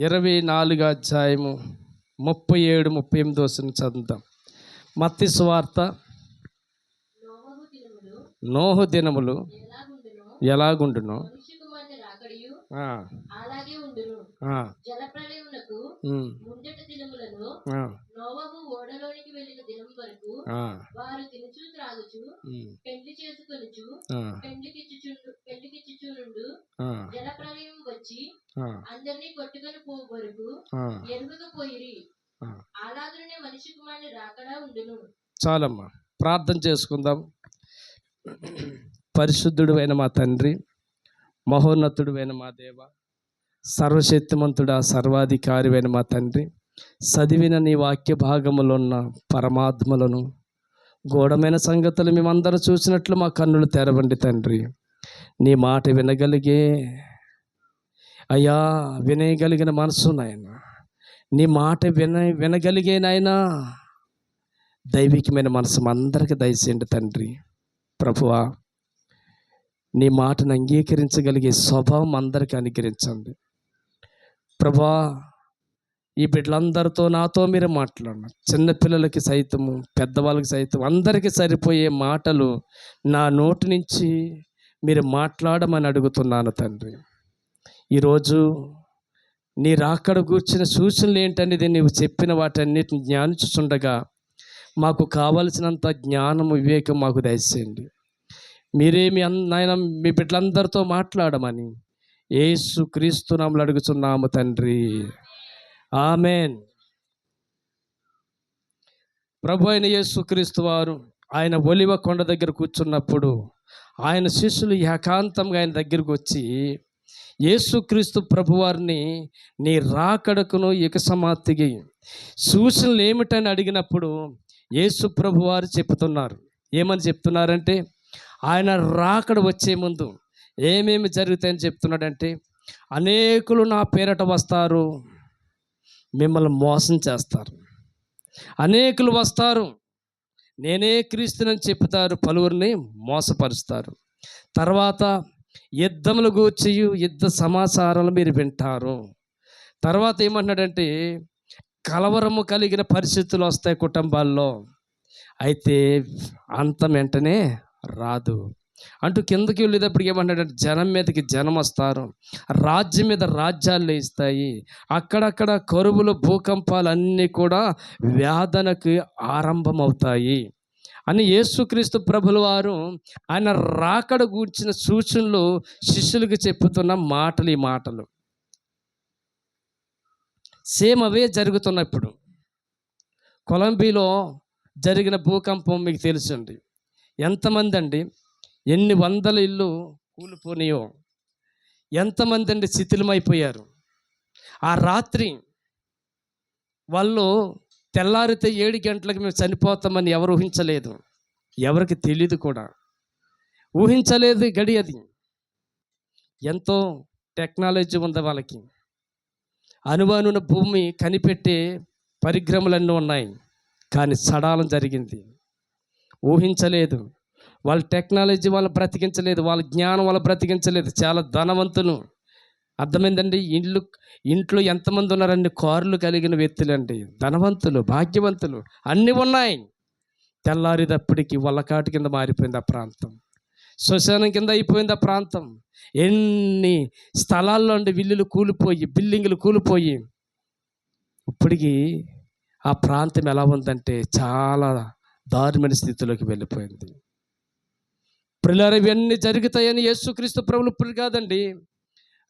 24 అధ్యాయము 37, 38 వచనం చదువుతాం. మత్తయి సువార్త. నోహు దినములు ఎలాగుండునో అందరినీ కొట్టుకొని పోవు వరకు ఎరుగకపోయిరి. అలాగనే మనిషి కుమారుని రాకడా ఉండును. చాలమ్మా, ప్రార్థన చేసుకుందాం. పరిశుద్ధుడైన మా తండ్రి, మహోన్నతుడైన మా దేవ, సర్వశక్తిమంతుడా, సర్వాధికారివైన మా తండ్రి, చదివిన నీ వాక్య భాగములో ఉన్న పరమాత్మలను, గూఢమైన సంగతులు మేమందరూ చూసినట్లు మా కన్నులు తెరవండి తండ్రి. నీ మాట వినగలిగే అయ్యా, వినగలిగిన మనసు నాయన, నీ మాట వినగలిగే నాయన దైవికమైన మనసు అందరికీ దయచేయండి తండ్రి. ప్రభువా, నీ మాటను అంగీకరించగలిగే స్వభావం అందరికీ అనుగ్రహించండి. ప్రభువా, ఈ బిడ్డలందరితో నాతో మీరు మాట్లాడండి. చిన్నపిల్లలకి సైతము, పెద్దవాళ్ళకి సైతం అందరికీ సరిపోయే మాటలు నా నోటి నుంచి మీరు మాట్లాడమని అడుగుతున్నాను తండ్రి. ఈరోజు నీ రాకడ కూర్చిన సూచనలు ఏంటనేది నీవు చెప్పిన వాటన్నిటిని జ్ఞానించుచుండగా మాకు కావలసినంత జ్ఞానము, వివేకం మాకు దయచేయండి. మీరే నాయన మీ బిడ్డలందరితో మాట్లాడమని యేసు క్రీస్తు నామములో అడుగుచున్నాము తండ్రి. ఆమెన్. ప్రభు అయిన యేసు క్రీస్తు వారు ఆయన ఒలివ కొండ దగ్గర కూర్చున్నప్పుడు ఆయన శిష్యులు ఏకాంతంగా ఆయన దగ్గరకు వచ్చి, యేసుక్రీస్తు ప్రభువారిని నీ రాకడకును ఇక సమాప్తికి సూచనలు ఏమిటని అడిగినప్పుడు యేసు ప్రభువారు చెప్తున్నారు. ఏమని చెప్తున్నారంటే, ఆయన రాకడ వచ్చే ముందు ఏమేమి జరుగుతాయని చెప్తున్నాడంటే, అనేకులు నా పేరట వస్తారు, మిమ్మల్ని మోసం చేస్తారు. అనేకులు వస్తారు, నేనే క్రీస్తునని చెప్తారు, పలువురిని మోసపరుస్తారు. తర్వాత యుద్ధములు గూర్చి యుద్ధ సమాచారాలు మీరు వింటారు. తర్వాత ఏమంటున్నాడంటే, కలవరము కలిగిన పరిస్థితులు వస్తాయి కుటుంబాల్లో, అయితే అంతం వెంటనే రాదు అంటూ కిందకి వెళ్ళేటప్పటికి ఏమంటాడంటే, జనం మీదకి జనం వస్తారు, రాజ్యం మీద రాజ్యాలు లేస్తాయి, అక్కడక్కడ కరువులు, భూకంపాలు అన్నీ కూడా వేదనకి ఆరంభమవుతాయి అని యేసుక్రీస్తు ప్రభుల వారు ఆయన రాకడ గూర్చిన సూచనలు శిష్యులకు చెప్పుతున్న మాటలు. ఈ మాటలు సేమ్ అవే జరుగుతున్నప్పుడు. కొలంబియాలో జరిగిన భూకంపం మీకు తెలుసండి. ఎంతమంది అండి, ఎన్ని వందల ఇల్లు కూలిపోయినాయో, ఎంతమంది అండి శిథిలమైపోయారు. ఆ రాత్రి వాళ్ళు తెల్లారితే 7 గంటలకు మేము చనిపోతామని ఎవరు ఊహించలేదు, ఎవరికి తెలియదు కూడా, ఊహించలేదు గడి. అది ఎంతో టెక్నాలజీ ఉంది వాళ్ళకి, అనువనున భూమి కనిపెట్టే పరిగ్రహములన్నీ ఉన్నాయి, కానీ సడాలం జరిగింది. ఊహించలేదు. వాళ్ళ టెక్నాలజీ వాళ్ళు బ్రతికించలేదు, వాళ్ళ జ్ఞానం వాళ్ళు బ్రతికించలేదు. చాలా ధనవంతులు, అర్థమైందండి. ఇంట్లో ఎంతమంది ఉన్నారండి, కార్లు కలిగిన వ్యక్తులండి, ధనవంతులు, భాగ్యవంతులు, అన్నీ ఉన్నాయి. తెల్లారిదప్పటికి వల్లకాటి కింద మారిపోయింది ఆ ప్రాంతం, శ్మశానం కింద అయిపోయింది ఆ ప్రాంతం. ఎన్ని స్థలాల్లో అండి ఇల్లులు కూలిపోయి, బిల్డింగులు కూలిపోయి, ఇప్పటికీ ఆ ప్రాంతం ఎలా ఉందంటే చాలా దారుణమైన స్థితిలోకి వెళ్ళిపోయింది. ప్రియులారా, ఇవన్నీ జరుగుతాయని యేసుక్రీస్తు ప్రభులు ఇప్పుడు కాదండి,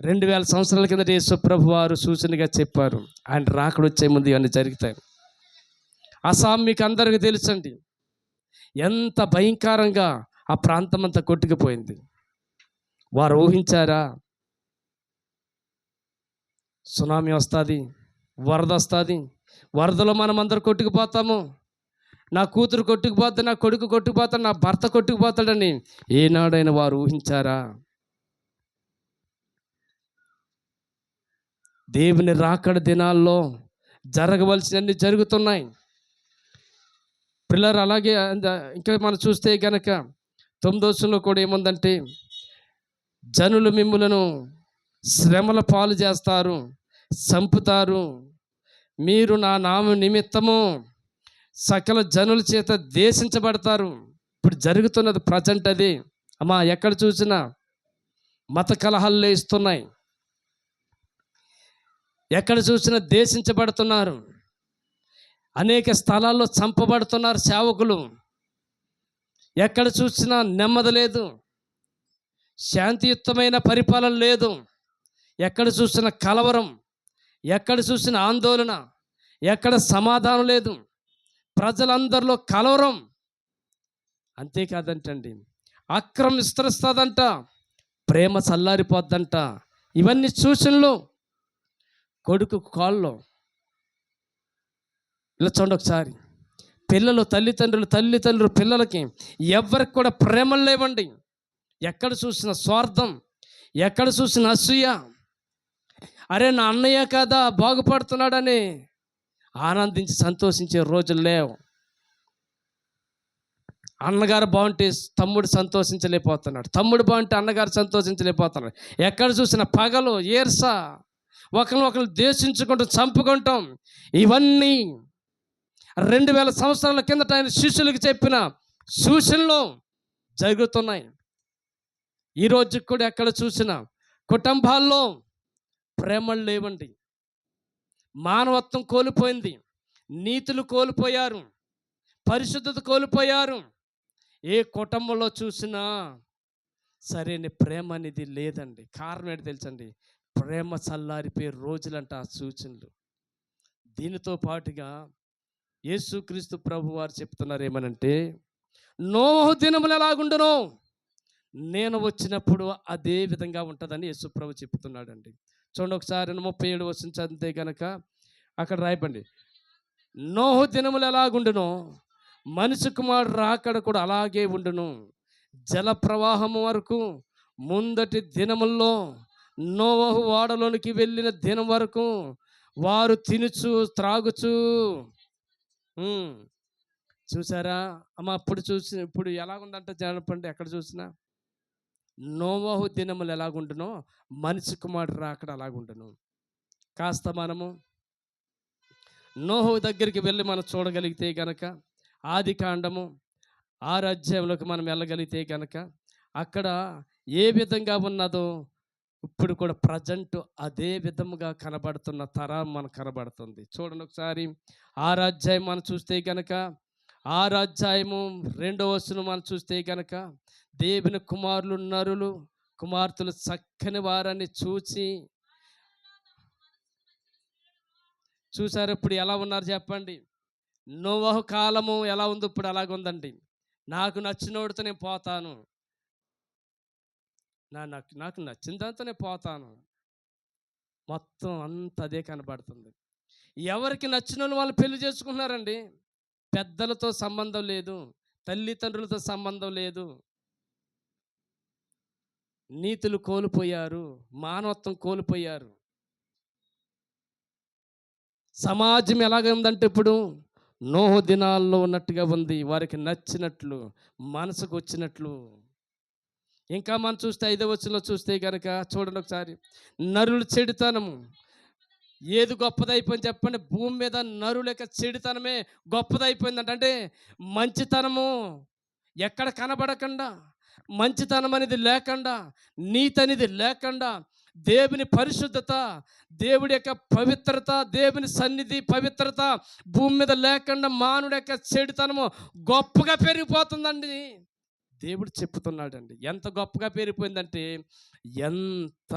2000 సంవత్సరాల కిందట యేసు ప్రభు వారు సూచనగా చెప్పారు. ఆయన రాకడ వచ్చే ముందు ఇవన్నీ జరుగుతాయి. అస్సాం మీకు అందరికీ తెలుసండి, ఎంత భయంకరంగా ఆ ప్రాంతం అంతా కొట్టుకుపోయింది. వారు ఊహించారా సునామీ వస్తుంది, వరద వస్తుంది, వరదలో మనం అందరు కొట్టుకుపోతాము, నా కూతురు కొట్టుకుపోతా, నా కొడుకు కొట్టుకుపోతాడు, నా భర్త కొట్టుకుపోతాడని ఏనాడైనా వారు ఊహించారా? దేవుని రాకడ దినాల్లో జరగవలసినన్ని జరుగుతున్నాయి. పిల్లలు అలాగే ఇంకా మనం చూస్తే కనుక 9వ వచనంలో కూడా ఏముందంటే, జనులు మిమ్ములను శ్రమల పాలు చేస్తారు, చంపుతారు. మీరు నా నామ నిమిత్తము సకల జనుల చేత దేశించబడతారు. ఇప్పుడు జరుగుతున్నది ప్రజెంట్ అది. అమ్మా, ఎక్కడ చూసినా మత కలహాలు లేస్తున్నాయి. ఎక్కడ చూసినా దేశించబడుతున్నారు. అనేక స్థలాల్లో చంపబడుతున్నారు సేవకులు. ఎక్కడ చూసినా నెమ్మది లేదు, శాంతియుతమైన పరిపాలన లేదు. ఎక్కడ చూసినా కలవరం, ఎక్కడ చూసినా ఆందోళన, ఎక్కడ సమాధానం లేదు. ప్రజలందరిలో కలవరం. అంతేకాదంటండి, అక్రమం విస్తరిస్తుందంట, ప్రేమ చల్లారిపోద్దంట. ఇవన్నీ సూచనలు. కొడుకు కాల్లో ఇలా చూడండి ఒకసారి. పిల్లలు తల్లిదండ్రులు పిల్లలకి ఎవరికి కూడా ప్రేమలు లేవండి. ఎక్కడ చూసిన స్వార్థం, ఎక్కడ చూసిన అసూయ. అరే, నా అన్నయ్య కదా బాగుపడుతున్నాడని ఆనందించి సంతోషించే రోజులు లేవు. అన్నగారు బాగుంటే తమ్ముడు సంతోషించలేకపోతున్నాడు, తమ్ముడు బాగుంటే అన్నగారు సంతోషించలేకపోతున్నాడు. ఎక్కడ చూసిన పగలు, ఈర్ష, ఒకరు ద్వేషించుకుంటూ చంపుకుంటాం. ఇవన్నీ 2000 సంవత్సరాల కిందట ఆయన శిష్యులకు చెప్పిన సూచనలు జరుగుతున్నాయి. ఈరోజు కూడా ఎక్కడ చూసినా కుటుంబాల్లో ప్రేమలు లేవండి. మానవత్వం కోల్పోయింది, నీతులు కోల్పోయారు, పరిశుద్ధత కోల్పోయారు. ఏ కుటుంబంలో చూసినా సరైన ప్రేమ అనేది లేదండి. కారణం ఏంటి తెలుసండి? ప్రేమ చల్లారిపోయే రోజులంట ఆ సూచనలు. దీనితో పాటుగా యేసుక్రీస్తు ప్రభు వారు చెప్తున్నారు ఏమనంటే, నోవహు దినములు ఎలాగుండునో నేను వచ్చినప్పుడు అదే విధంగా ఉంటుందని యేసు ప్రభు చెప్తున్నాడండి. చూడండి ఒకసారి 37 వచనం చదివితే కనుక అక్కడ రాయబండి, నోహు దినములు ఎలాగుండునో మనిషి కుమారుడు రాకడ కూడా అలాగే ఉండును. జల ప్రవాహము వరకు ముందటి దినముల్లో నోవహు ఓడలోనికి వెళ్ళిన దినం వరకు వారు తినుచు త్రాగుచు. చూసారా అమ్మ? అప్పుడు ఇప్పుడు ఎలాగుందంటే చెప్పండి, ఎక్కడ చూసినా నోవహు దినములు ఎలాగుండునో మనిషి కుమారుడు రాకడ అలాగుండును. కాస్త మనము నోహు దగ్గరికి వెళ్ళి మనం చూడగలిగితే కనుక, ఆది కాండము 6 అధ్యాయంలోకి మనం వెళ్ళగలిగితే కనుక అక్కడ ఏ విధంగా ఉన్నదో ఇప్పుడు కూడా ప్రజెంట్ అదే విధముగా కనబడుతున్న తరం మనకు కనబడుతుంది. చూడండి ఒకసారి 6 అధ్యాయం మనం చూస్తే కనుక, 6 అధ్యాయము 2వ వచనం మనం చూస్తే కనుక, దేవుని కుమారులు నరులు కుమార్తెలు చక్కని వారని చూసారు. ఇప్పుడు ఎలా ఉన్నారు చెప్పండి? నోవహు కాలము ఎలా ఉంది, ఇప్పుడు అలాగ ఉందండి. నాకు నచ్చినోడితో నేను పోతాను, నాకు నచ్చిన దాంతో నేను పోతాను. మొత్తం అంత అదే కనబడుతుంది. ఎవరికి నచ్చిన వాళ్ళు పెళ్లి చేసుకుంటున్నారండి. పెద్దలతో సంబంధం లేదు, తల్లిదండ్రులతో సంబంధం లేదు. నీతులు కోల్పోయారు, మానవత్వం కోల్పోయారు. సమాజం ఎలాగ ఉందంటే ఇప్పుడు నోహు దినాల్లో ఉన్నట్టుగా ఉంది. వారికి నచ్చినట్లు, మనసుకు వచ్చినట్లు. ఇంకా మనం చూస్తే 5వ వచనంలో చూస్తే కనుక చూడండి ఒకసారి, నరులు చెడుతనము ఏది గొప్పదైపోయింది చెప్పండి? భూమి మీద నరుల యొక్క చెడుతనమే గొప్పదైపోయిందంట. అంటే మంచితనము ఎక్కడ కనబడకుండా, మంచితనం అనేది లేకుండా, నీతి అనేది లేకుండా, దేవుని పరిశుద్ధత, దేవుడి యొక్క పవిత్రత, దేవుని సన్నిధి పవిత్రత భూమి మీద లేకుండా మానవుడి యొక్క చెడుతనము గొప్పగా పెరిగిపోతుందండి. దేవుడు చెప్తున్నాడండి. ఎంత గొప్పగా పెరిగిపోయిందంటే, ఎంత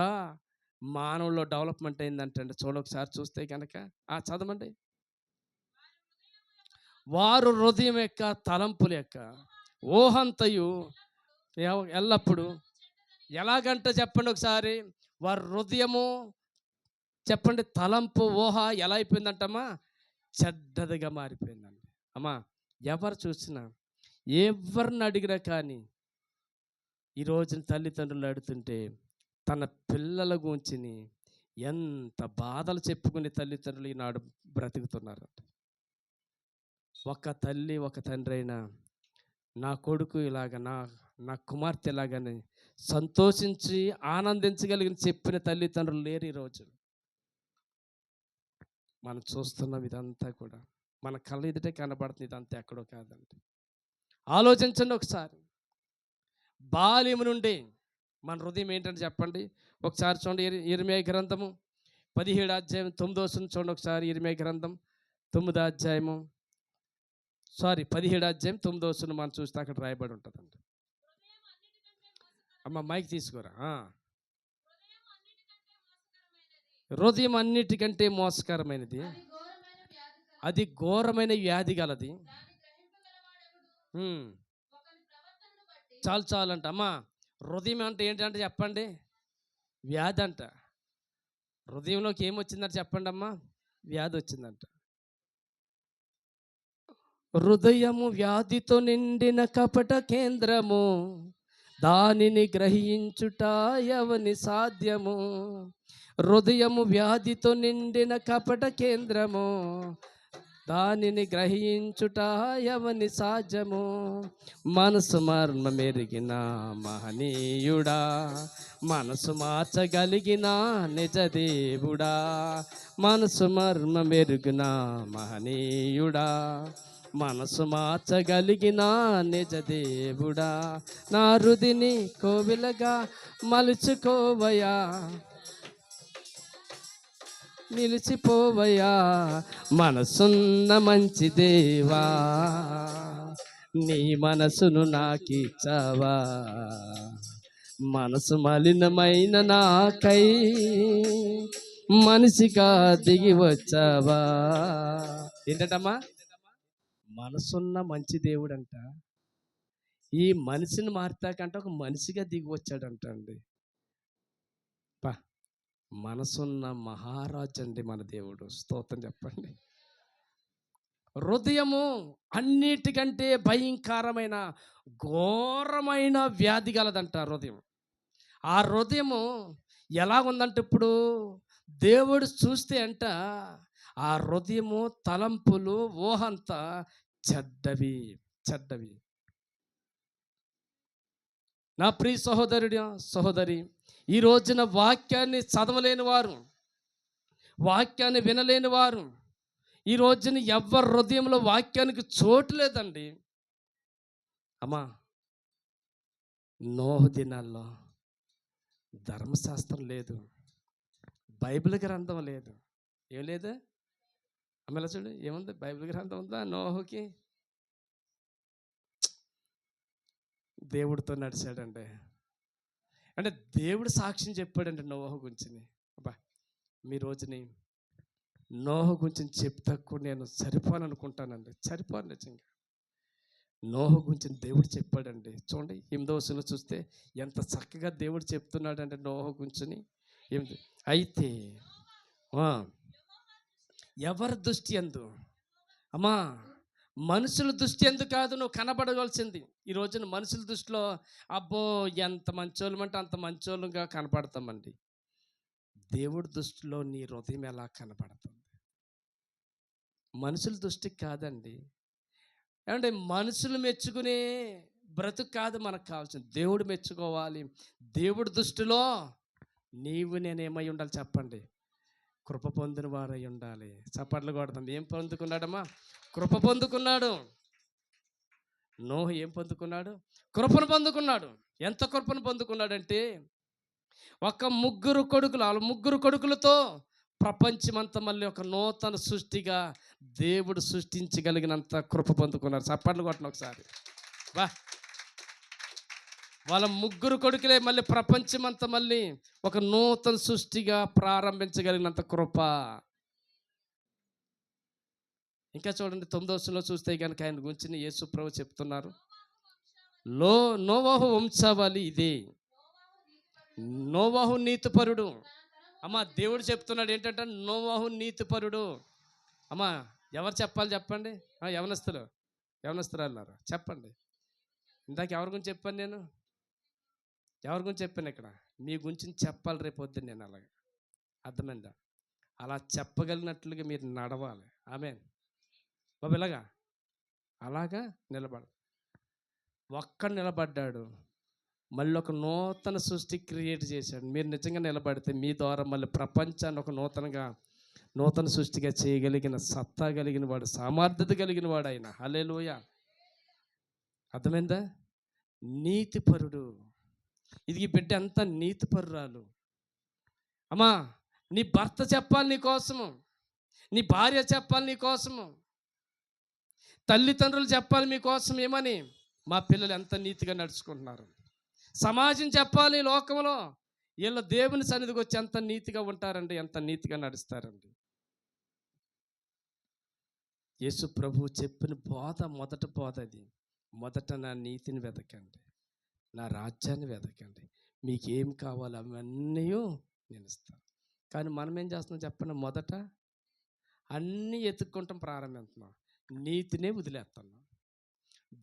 మానవుల్లో డెవలప్మెంట్ అయిందంటే చూడండి ఒకసారి చూస్తే కనుక చదవండి. వారు హృదయం యొక్క తలంపుల యొక్క ఊహంతయు ఎల్లప్పుడు ఎలాగంటే చెప్పండి ఒకసారి, వారి హృదయము చెప్పండి, తలంపు ఊహ ఎలా అయిపోయిందంటమ్మా? చెడ్డదిగా మారిపోయిందండి. అమ్మా, ఎవరు చూసినా ఎవరిని అడిగినా కానీ ఈ రోజున తల్లిదండ్రులు అడుగుతుంటే తన పిల్లల గురించి ఎంత బాధలు చెప్పుకునే తల్లిదండ్రులు ఈనాడు బ్రతుకుతున్నారు. ఒక తల్లి ఒక తండ్రి అయినా నా కొడుకు ఇలాగ, నా కుమార్తె ఇలాగని సంతోషించి ఆనందించగలిగిన చెప్పిన తల్లిదండ్రులు లేరు ఈరోజు. మనం చూస్తున్నాం ఇదంతా కూడా మన కళ్ళ ఎదుటే కనబడుతుంది, ఇదంతా ఎక్కడో కాదండి. ఆలోచించండి ఒకసారి. బాల్యము నుండి మన హృదయం ఏంటంటే చెప్పండి. ఒకసారి చూడండి, ఇర్మీయా గ్రంథము 17 అధ్యాయం 9వ వచనం చూడండి ఒకసారి. ఇర్మీయా గ్రంథం 9వ అధ్యాయము 17 అధ్యాయం 9వ వచనం మనం చూస్తే అక్కడ రాయబడి ఉంటుందండి. అమ్మ మైక్ తీసుకోరా. హృదయం అన్నిటికంటే మోసకరమైనది, అది ఘోరమైన వ్యాధి గలది. చాలు చాలు అంట అమ్మా. హృదయం అంటే ఏంటంటే చెప్పండి, వ్యాధి అంట. హృదయంలోకి ఏమొచ్చిందంట చెప్పండి అమ్మా, వ్యాధి వచ్చిందంట. హృదయము వ్యాధితో నిండిన కపట కేంద్రము, దానిని గ్రహించుట ఎవని సాధ్యము. హృదయము వ్యాధితో నిండిన కపట కేంద్రము, దానిని గ్రహించుట ఎవని సాధ్యము. మనసు మర్మమెరిగిన మహనీయుడా, మనసు మార్చగలిగిన నిజ దేవుడా. మనసు మర్మమెరిగిన మహనీయుడా, మనసు మార్చగలిగిన నిజ దేవుడా. నా హృదిని కోవిలగా మలుచుకోవయా, నిలిచిపోవయా. మనసున్న మంచి దేవా, నీ మనసును నాకిచ్చావా. మనసు మలినమైన నాకై మనిషిగా దిగి వచ్చావా. ఏంటమ్మా, మనసున్న మంచి దేవుడంట ఈ మనిషిని మారుతాకంటే ఒక మనిషిగా దిగి వచ్చాడంట అండి. మనసున్న మహారాజు అండి మన దేవుడు. స్తోత్రం చెప్పండి. హృదయము అన్నిటికంటే భయంకరమైన ఘోరమైన వ్యాధి గలదంట హృదయం. ఆ హృదయము ఎలా ఉందంటే ఇప్పుడు దేవుడు చూస్తే అంట ఆ హృదయము తలంపులు ఊహంతా చెడ్డవి చెడ్డవి. నా ప్రియ సహోదరి, ఈ రోజున వాక్యాన్ని చదవలేని వారు, వాక్యాన్ని వినలేని వారు, ఈ రోజున ఎవరి హృదయంలో వాక్యానికి చోటు లేదండి. అమ్మా, నోహు దినాల్లో ధర్మశాస్త్రం లేదు, బైబిల్ గ్రంథం లేదు. ఏం లేదు అమ్మ, చూడు ఏముంది, బైబిల్ గ్రంథం ఉందా నోహుకి? దేవుడితో నడిచాడండి. అంటే దేవుడు సాక్ష్యం చెప్పాడంటే నోహు గురించి. అబ్బా, మీ రోజుని నోహు గురించి చెప్తా కూడా నేను సరిపోను అనుకుంటానండి. సరిపోను నిజంగా. నోహు గురించి దేవుడు చెప్పాడండి. చూడండి 8వ వచనంలో చూస్తే ఎంత చక్కగా దేవుడు చెప్తున్నాడంటే నోహు గురించి. అయితే ఎవరి దృష్టి ఎందు అమ్మా, మనుషుల దృష్టి ఎందుకు కాదు నువ్వు కనబడవలసింది. ఈ రోజున మనుషుల దృష్టిలో అబ్బో ఎంత మంచోళ్ళం అంటే అంత మంచోళ్ళుగా కనపడతామండి. దేవుడి దృష్టిలో నీ హృదయం ఎలా కనపడుతుంది? మనుషుల దృష్టికి కాదండి. ఏమంటే మనుషులు మెచ్చుకునే బ్రతుకు కాదు మనకు కావాల్సింది, దేవుడు మెచ్చుకోవాలి. దేవుడి దృష్టిలో నీవు నేనేమై ఉండాలి చెప్పండి? కృప పొందిన వారై ఉండాలి. చప్పట్లు కొడతాం. ఏం పొందుకున్నాడమ్మా? కృప పొందుకున్నాడు. నోహు ఏం పొందుకున్నాడు? కృపను పొందుకున్నాడు. ఎంత కృపను పొందుకున్నాడంటే ఒక ముగ్గురు కొడుకులతో ప్రపంచమంతా మళ్ళీ ఒక నూతన సృష్టిగా దేవుడు సృష్టించగలిగినంత కృప పొందుకున్నారు. చప్పట్లు కొట్టను ఒకసారి. వా, వాళ్ళ ముగ్గురు కొడుకులే మళ్ళీ ప్రపంచమంతా మళ్ళీ ఒక నూతన సృష్టిగా ప్రారంభించగలిగినంత కృప. ఇంకా చూడండి 9వ వచనంలో చూస్తే కనుక ఆయన గురించి యేసు ప్రభు చెప్తున్నారు. నోవహు వంశావళి ఇదే, నోవహు నీతిపరుడు. అమ్మా, దేవుడు చెప్తున్నాడు ఏంటంటే నోవహు నీతిపరుడు. అమ్మా, ఎవరు చెప్పాలి చెప్పండి? యవనస్తులు అన్నారు చెప్పండి. ఇందాక ఎవరి గురించి చెప్పాను నేను? ఎవరి గురించి చెప్పాను? ఇక్కడ మీ గురించి చెప్పాలి రేపు వద్దు నేను. అలాగే అర్థమైందా? అలా చెప్పగలిగినట్లుగా మీరు నడవాలి. ఆమేన్ బాబు. అలాగా ఒక్కడు నిలబడ్డాడు, మళ్ళీ ఒక నూతన సృష్టి క్రియేట్ చేశాడు. మీరు నిజంగా నిలబడితే మీ ద్వారా మళ్ళీ ప్రపంచాన్ని ఒక నూతనంగా నూతన సృష్టిగా చేయగలిగిన సత్తా కలిగిన వాడు, సామర్థ్యత కలిగిన వాడు ఆయన. హల్లెలూయా. అర్థమైందా? నీతిపరుడు. ఇది ఈ బిడ్డ ఎంత నీతిపరురాలు. అమ్మా, నీ భర్త చెప్పాలి నీ కోసము, నీ భార్య చెప్పాలి నీ కోసము, తల్లిదండ్రులు చెప్పాలి మీకోసం ఏమని, మా పిల్లలు ఎంత నీతిగా నడుచుకుంటున్నారు. సమాజం చెప్పాలి లోకంలో, వీళ్ళు దేవుని సన్నిధికి వచ్చి ఎంత నీతిగా ఉంటారండి, ఎంత నీతిగా నడుస్తారండి. యేసు ప్రభువు చెప్పిన బోధ, మొదటి బోధ అది. మొదట నా నీతిని వెతకండి, నా రాజ్యాన్ని వెతకండి, మీకేం కావాలో అవన్నీ నేను ఇస్తాను. కానీ మనం ఏం చేస్తున్నాం చెప్పండి? మొదట అన్నీ ఎత్తుక్కుంటాం ప్రారంభిస్తున్నాం, నీతినే వదిలేస్తున్నాం.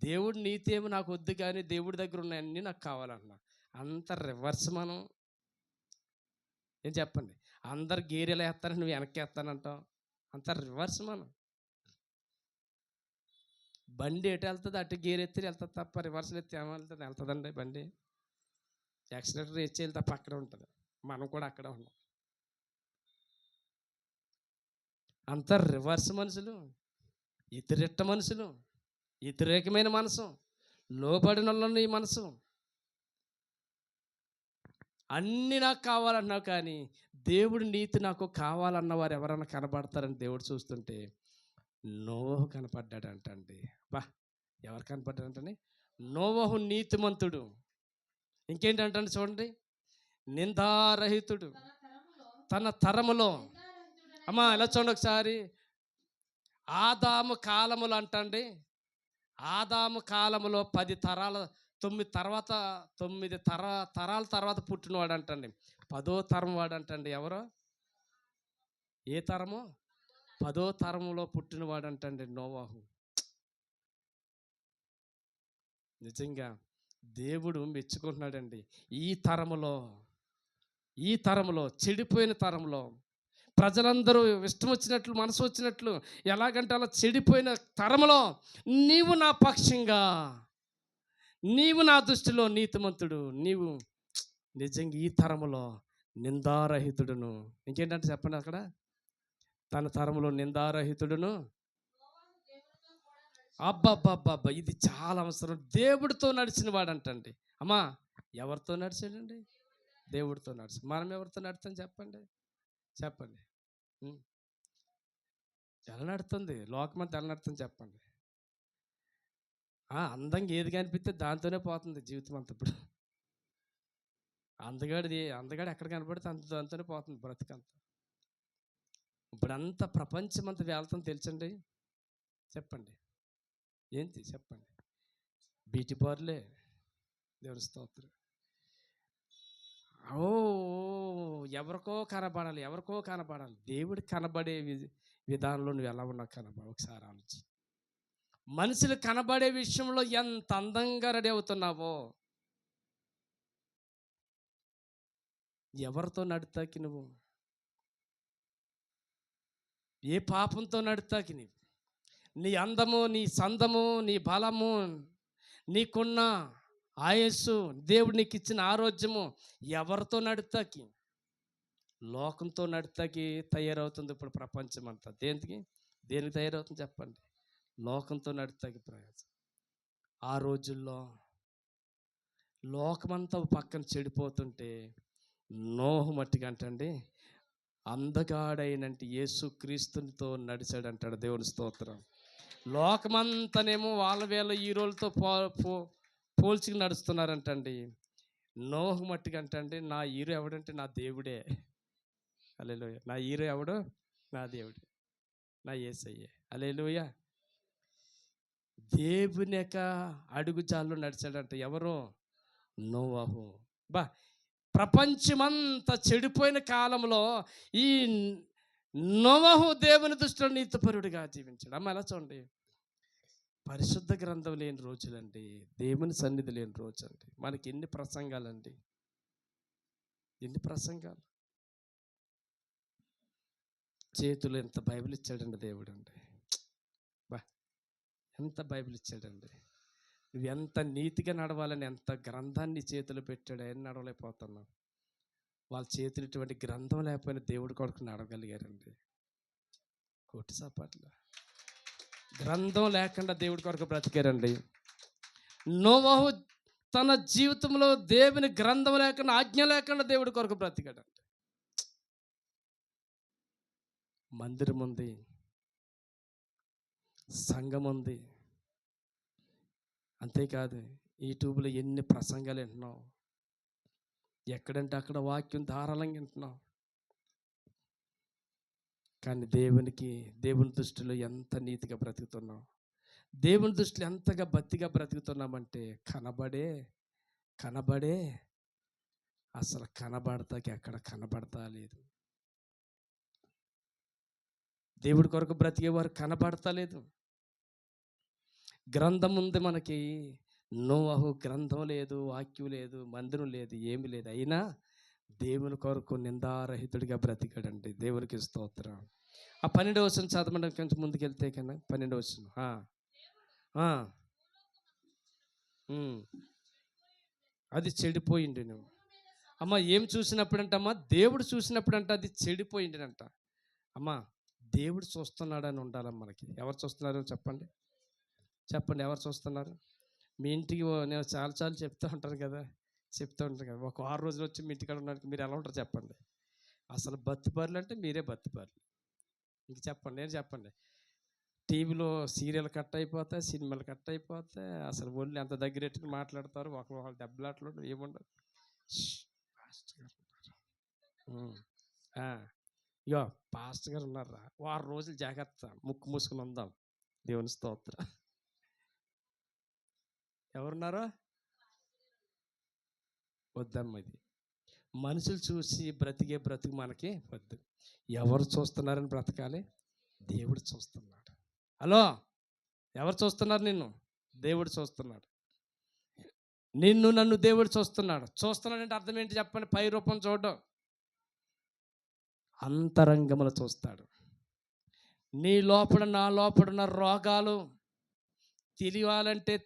దేవుడు నీతి ఏమో నాకు వద్దు, కానీ దేవుడి దగ్గర ఉన్నాయన్నీ నాకు కావాలన్నా. అంత రివర్స్ మనం. ఏం చెప్పండి? అందరు గేరెలా వేస్తానని నువ్వు వెనక్కి వేస్తానంటావు. అంత రివర్స్ మనం. బండి ఎటు వెళ్తుంది అటు గేర్ ఎత్తి వెళ్తుంది తప్ప రివర్స్లో ఎత్తి ఏమవుతుంది? వెళ్తుందండి బండి. యాక్సిడెంట్ ఎచ్చి వెళ్తే తప్ప అక్కడే ఉంటుంది. మనం కూడా అక్కడే ఉన్నాం. అంత రివర్స్ మనుషులు, ఇతరిట్ట మనుషులు, వ్యతిరేకమైన మనసు, లోబడిన వాళ్ళని ఈ మనసు. అన్నీ నాకు కావాలన్నావు, కానీ దేవుడి నీతి నాకు కావాలన్న వారు ఎవరైనా కనబడతారని దేవుడు చూస్తుంటే నోవహు కనపడ్డాడంటండి. బా, ఎవరు కనపడ్డాడంటే నోవహు నీతిమంతుడు. ఇంకేంటంటే చూడండి, నిందారహితుడు తన తరములో. అమ్మా ఇలా చూడండి ఒకసారి. ఆదాము కాలములు అంటండి, ఆదాము కాలములో 10 తరాల 9 తరాల తర్వాత పుట్టినవాడు అంటండి. 10వ తరం వాడు అంటండి. ఎవరో? ఏ తరము? 10వ తరంలో పుట్టినవాడు అంటండి నోవహు. నిజంగా దేవుడు మెచ్చుకుంటున్నాడండి. ఈ తరములో చెడిపోయిన తరంలో ప్రజలందరూ ఇష్టం వచ్చినట్లు, మనసు వచ్చినట్లు, ఎలాగంటే అలా చెడిపోయిన తరములో నీవు నా పక్షంగా, నీవు నా దృష్టిలో నీతిమంతుడు, నీవు నిజంగా ఈ తరములో నిందారహితుడును. ఇంకేంటంటే చెప్పండి అక్కడ, తన తరములో నిందారహితుడును. అబ్బబ్బబ్బబ్బా, ఇది చాలా అవసరం. దేవుడితో నడిచిన వాడంటండి. అమ్మా, ఎవరితో నడిచాడండి? దేవుడితో నడిచి. మనం ఎవరితో నడుస్తాం చెప్పండి? చెప్పండి. ఎలా నడుతుంది లోకమంతా? ఎలా నడుతుంది చెప్పండి? అందంగా ఏది కనిపిస్తే దాంతోనే పోతుంది జీవితం అంతా. ఇప్పుడు అందగాడు ఎక్కడ కనపడితే దాంతోనే పోతుంది బ్రతికంతా. ఇప్పుడంతా ప్రపంచం అంతా వెళ్తాం తెలుసండి? చెప్పండి ఏంటి? చెప్పండి. బ్యూటీ పార్లే. దేవుని స్తోత్రం. ఎవరికో కనబడాలి. దేవుడు కనబడే విధానంలో నువ్వు ఎలా ఉన్నావు కనబడి ఒకసారి ఆలోచి. మనుషులు కనబడే విషయంలో ఎంత అందంగా రెడీ అవుతున్నావో, ఎవరితో నడుతాకి నువ్వు, ఏ పాపంతో నడుతాకి నువ్వు, నీ అందము, నీ సందము, నీ బలము, నీకున్న ఆయుస్సు, దేవుడు నీకు ఇచ్చిన ఆరోగ్యము ఎవరితో నడుతాకి? లోకంతో నడుతాకి తయారవుతుంది ఇప్పుడు ప్రపంచం అంతా. దేనికి తయారవుతుంది చెప్పండి? లోకంతో నడుతాకి ప్రయాసం. ఆ రోజుల్లో లోకమంతా పక్కన చెడిపోతుంటే నోహు మట్టిగా అంటండి అందగాడైనంటే యేసుక్రీస్తునితో నడిచాడంటాడు. దేవుని స్తోత్రం. లోకమంతానేమో వాళ్ళ వేళ ఈ రోజులతో పోల్చుకు నడుస్తున్నారంటండి. నోహు మట్టిగా అంటండి నా హీరో ఎవడంటే నా దేవుడే. హల్లెలూయా. నా హీరో ఎవడు? నా దేవుడే, నా యేసయ్యే. హల్లెలూయా. దేవుని యొక్క అడుగుజాల్లో నడిచాడంట. ఎవరు? నోవహు. బా, ప్రపంచమంతా చెడిపోయిన కాలంలో ఈ నోవహు దేవుని దృష్టిలో నీతిపరుడిగా జీవించాడు. అమ్మ ఎలా చూడండి, పరిశుద్ధ గ్రంథం లేని రోజులండి, దేవుని సన్నిధి లేని రోజు అండి. మనకి ఎన్ని ప్రసంగాలండి, ఎన్ని ప్రసంగాలు. చేతులు ఎంత బైబిల్ ఇచ్చాడండి దేవుడు అండి. బా, ఎంత బైబిల్ ఇచ్చాడండి. నువ్వు ఎంత నీతిగా నడవాలని ఎంత గ్రంథాన్ని చేతులు పెట్టాడు, ఆయన నడవలేకపోతున్నావు. వాళ్ళ చేతులు ఇటువంటి గ్రంథం లేకపోయినా దేవుడి కొరకు నడవగలిగారండి. కొట్టి చప్పట్లు. గ్రంథం లేకుండా దేవుడి కొరకు బ్రతికారండి. నోవహు తన జీవితంలో దేవుని గ్రంథం లేకుండా, ఆజ్ఞ లేకుండా దేవుడి కొరకు బ్రతికాడండి. మందిరం ఉంది, సంఘం ఉంది, అంతేకాదు యూట్యూబ్లో ఎన్ని ప్రసంగాలు వింటున్నాం, ఎక్కడంటే అక్కడ వాక్యం ధారాళంగా వింటున్నాం. కానీ దేవుని దృష్టిలో ఎంత నీతిగా బ్రతుకుతున్నాం, దేవుని దృష్టిలో ఎంతగా భక్తిగా బ్రతుకుతున్నామంటే కనబడే అసలు కనబడతాకి ఎక్కడ కనబడతా లేదు. దేవుడి కొరకు బ్రతికేవారు కనబడతా లేదు. గ్రంథం ఉంది మనకి, నోవహు గ్రంథం లేదు, వాక్యం లేదు, మందిరం లేదు, ఏమి లేదు. అయినా దేవుని కొరకు నిందారహితుడిగా బ్రతికాడండి. దేవునికి స్తోత్రం. ఆ 12వ వచనం చదవడం కొంచెం ముందుకెళ్తే కన్నా 12వ వచనం. అది చెడిపోయింది. నువ్వు అమ్మ ఏం చూసినప్పుడంటమ్మా, దేవుడు చూసినప్పుడంట అది చెడిపోయిందినంట. అమ్మా దేవుడు చూస్తున్నాడని ఉండాలమ్మ మనకి. ఎవరు చూస్తున్నారు చెప్పండి, ఎవరు చూస్తున్నారు? మీ ఇంటికి నేను చాలా చెప్తూ ఉంటాను కదా, ఒక 6 రోజులు వచ్చి మీ ఇంటికాడ ఉన్నానికి మీరు ఎలా ఉంటారు చెప్పండి? అసలు బతిపారులు అంటే మీరే బతిపారులు. ఇంక చెప్పండి. టీవీలో సీరియల్ కట్ అయిపోతాయి, సినిమాలు కట్ అయిపోతాయి. అసలు ఒళ్ళు ఎంత దగ్గర ఎట్టుకుని మాట్లాడతారు, ఒకరు దెబ్బలాట్లు ఏముండదు. ఇగో పాస్టర్ గారు ఉన్నారా, 6 రోజులు జాగ్రత్త, ముక్కు మూసుకుని ఉందాం. దేవుని స్తోత్రం. ఎవరున్నారో వద్దమ్మ. ఇది మనుషులు చూసి బ్రతికే బ్రతుకు మనకి వద్దు. ఎవరు చూస్తున్నారని బ్రతకాలి? దేవుడు చూస్తున్నాడు. హలో, ఎవరు చూస్తున్నారు? నిన్ను దేవుడు చూస్తున్నాడు. నన్ను దేవుడు చూస్తున్నాడంటే అర్థం ఏంటి చెప్పండి? పై రూపం చూడడం, అంతరంగములు చూస్తాడు. నీ లోపల నా లోపడున్న రోగాలు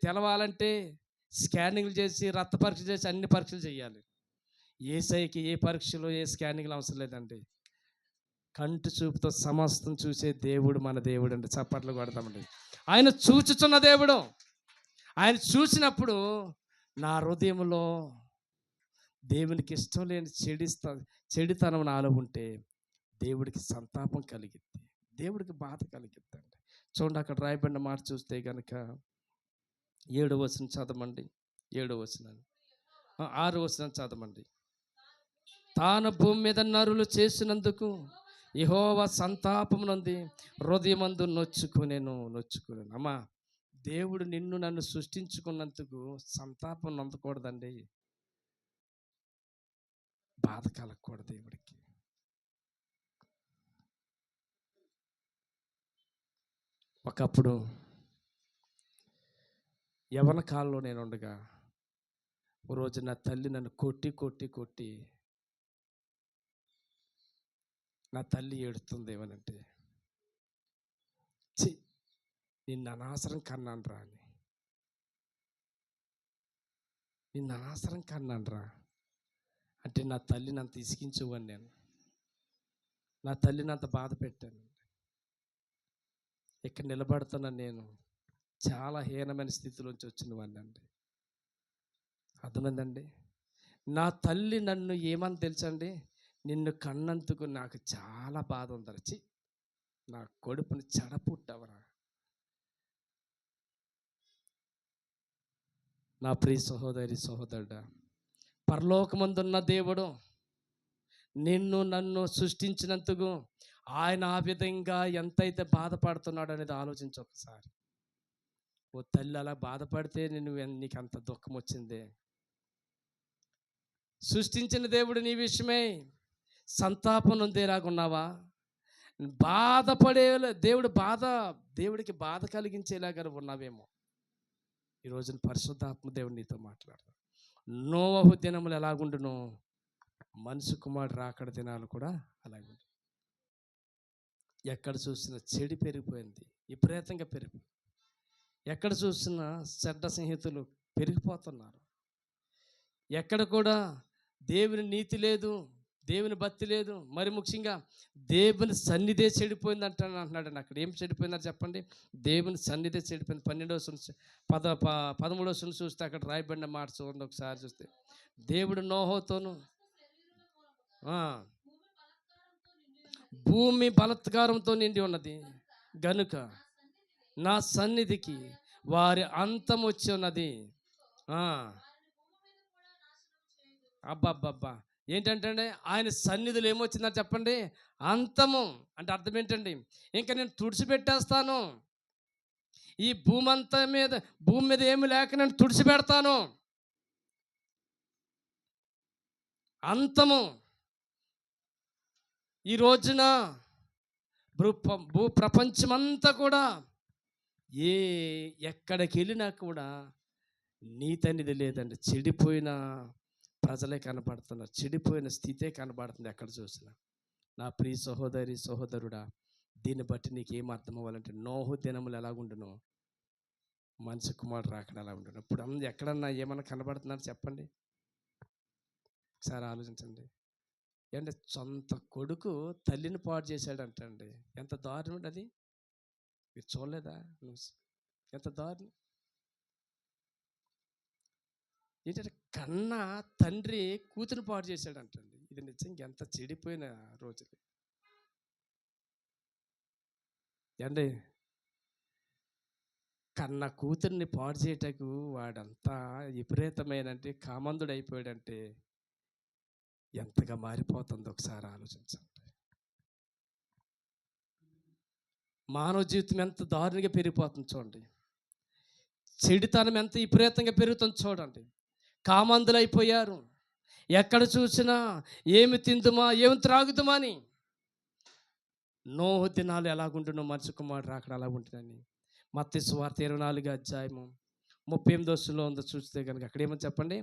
తెలవాలంటే స్కానింగ్లు చేసి, రక్త పరీక్ష చేసి, అన్ని పరీక్షలు చేయాలి. ఏసైకి ఏ పరీక్షలు ఏ స్కానింగ్లు అవసరం లేదండి. కంటి చూపుతో సమస్తం చూసే దేవుడు మన దేవుడు అండి. చప్పట్లు కొడతామండి. ఆయన చూచుచున్న దేవుడు. ఆయన చూసినప్పుడు నా హృదయంలో దేవునికి ఇష్టం లేని చెడితనం నాలో ఉంటే దేవుడికి సంతాపం కలిగిద్ది, దేవుడికి బాధ కలిగిద్దండి. చూడండి, అక్కడ రాయబడిన మాట చూస్తే కనుక 7వ వచనం చదవండి. 7వ వచనాన్ని 6వ వచనం చదవండి. తాను భూమి మీద నరులు చేసినందుకు యెహోవా సంతాపం నంది హృదయమందు నొచ్చుకునేను. అమ్మా, దేవుడు నన్ను సృష్టించుకున్నందుకు సంతాపం నందకూడదండి, బాధ కలగకూడదు దేవుడికి. ఒకప్పుడు యవన కాలంలో నేను ఉండగా ఓ రోజు నా తల్లి నన్ను కొట్టి నా తల్లి ఏడుతుంది. ఏమనంటే, చి నిన్ను అనవసరం కన్నాను రా అంటే నా తల్లిని అంత ఇసికించేవాడిని నేను. నా తల్లిని అంత బాధ పెట్టాను. ఇక్కడ నిలబడుతున్నాను నేను చాలా హీనమైన స్థితిలోంచి వచ్చిన వాడిని అండి. అర్థమైందండి? నా తల్లి నన్ను ఏమని తెలుసండి, నిన్ను కన్నందుకు నాకు చాలా బాధ ఉందరచి, నా కొడుకుని చెడపుట్టవరా. నా ప్రియ సహోదరుడా, పరలోకమందున్న దేవుడు నన్ను సృష్టించినందుకు ఆయన ఆ విధంగా ఎంతైతే బాధపడుతున్నాడు అనేది ఆలోచించు ఒకసారి. ఓ తల్లి అలా బాధపడితే నీకు అంత దుఃఖం వచ్చిందే. సృష్టించిన దేవుడు నీ విషయమై సంతాపం నొందేలాగున్నావా? బాధపడే దేవుడికి బాధ కలిగించేలాగా ఉన్నావేమో. ఈరోజు పరిశుద్ధాత్మ దేవుడు నీతో మాట్లాడతాడు. నోవహు దినములు ఎలాగుండునో మనుషు కుమారుడు రాకడ దినాలు కూడా అలాగే. ఎక్కడ చూసినా చెడు పెరిగిపోయింది, విపరీతంగా పెరిగిపోయింది. ఎక్కడ చూసినా చెడ్డ స్నేహితులు పెరిగిపోతున్నారు. ఎక్కడ కూడా దేవుని నీతి లేదు, దేవుని భక్తి లేదు. మరి ముఖ్యంగా దేవుని సన్నిధే చెడిపోయింది అంటున్నాడండి. అక్కడ ఏం చెడిపోయిందని చెప్పండి? దేవుని సన్నిధే చెడిపోయింది. 13వ వచనం చూస్తే అక్కడ రాయబడిన మాట చూడండి ఒకసారి చూస్తే. దేవుడు నోహోతోను ఆ, భూమి బలాత్కారంతో నిండి ఉన్నది గనుక నా సన్నిధికి వారి అంతం వచ్చి ఉన్నది. అబ్బబ్బబ్బా, ఏంటంటే ఆయన సన్నిధిలో ఏమొచ్చిందని చెప్పండి? అంతము. అంటే అర్థం ఏంటండి? ఇంకా నేను తుడిచిపెట్టేస్తాను, ఈ భూమి మీద ఏమి లేక నేను తుడిచిపెడతాను. అంతము. ఈ రోజున భూ ప్రపంచమంతా కూడా ఎక్కడికి వెళ్ళినా కూడా నీతి అనేది లేదండి. చెడిపోయిన ప్రజలే కనబడుతున్నారు, చెడిపోయిన స్థితే కనబడుతుంది ఎక్కడ చూసినా. నా ప్రియ సహోదరి సహోదరుడా, దీన్ని బట్టి నీకు ఏం అర్థం అవ్వాలంటే, నోహు దినములు ఎలాగుండును, మనిషి కుమారుడు రాకడ ఎలా ఉండును. ఇప్పుడు ఎక్కడన్నా ఏమన్నా కనబడుతున్నారు చెప్పండి? ఒకసారి ఆలోచించండి. ఏంటంటే సొంత కొడుకు తల్లిని పాడు చేశాడంటండి. ఎంత దారుణం అది! మీరు చూడలేదా? ఎంత దారుణం! ఏంటంటే కన్నా తండ్రి కూతురు పాడు చేశాడంటండి. ఇది నిజంగా ఎంత చెడిపోయిన రోజులు అండి. కన్న కూతుర్ని పాడు చేయటకు వాడంతా విపరీతమైనంటే కామందుడు అయిపోయాడంటే ఎంతగా మారిపోతుందో ఒకసారి ఆలోచించండి. మానవ జీవితం ఎంత దారుణంగా పెరిగిపోతుంది చూడండి. చెడుతనం ఎంత విపరీతంగా పెరుగుతుంది చూడండి. కామందులు అయిపోయారు. ఎక్కడ చూసినా ఏమి తిందుమా, ఏమి త్రాగుతామా అని. నోహు దినాలు ఎలాగుంటున్నో మనిషి కుమారుడు రాకడ అలా ఉంటుందని మత్తయి సువార్త 24వ అధ్యాయము 38వ వచనంలో ఉందో చూస్తే కనుక అక్కడ ఏమని చెప్పండి?